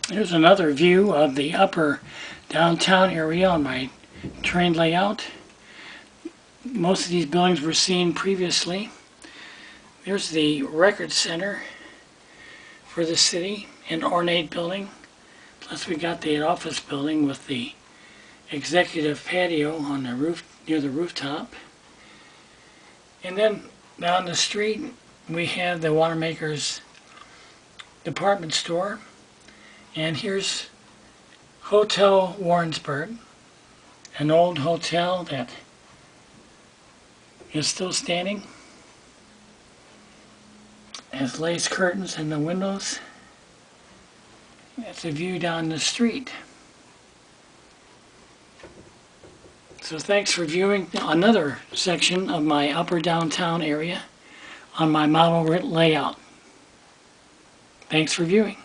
Here's another view of the upper downtown area on my train layout. Most of these buildings were seen previously. There's the record center for the city, an ornate building. Plus we got the office building with the executive patio on the roof, near the rooftop. And then down the street we have the Wanamaker's department store. And here's Hotel Warrensburg, an old hotel that is still standing. Has lace curtains in the windows. That's a view down the street. So thanks for viewing another section of my upper downtown area on my model layout. Thanks for viewing.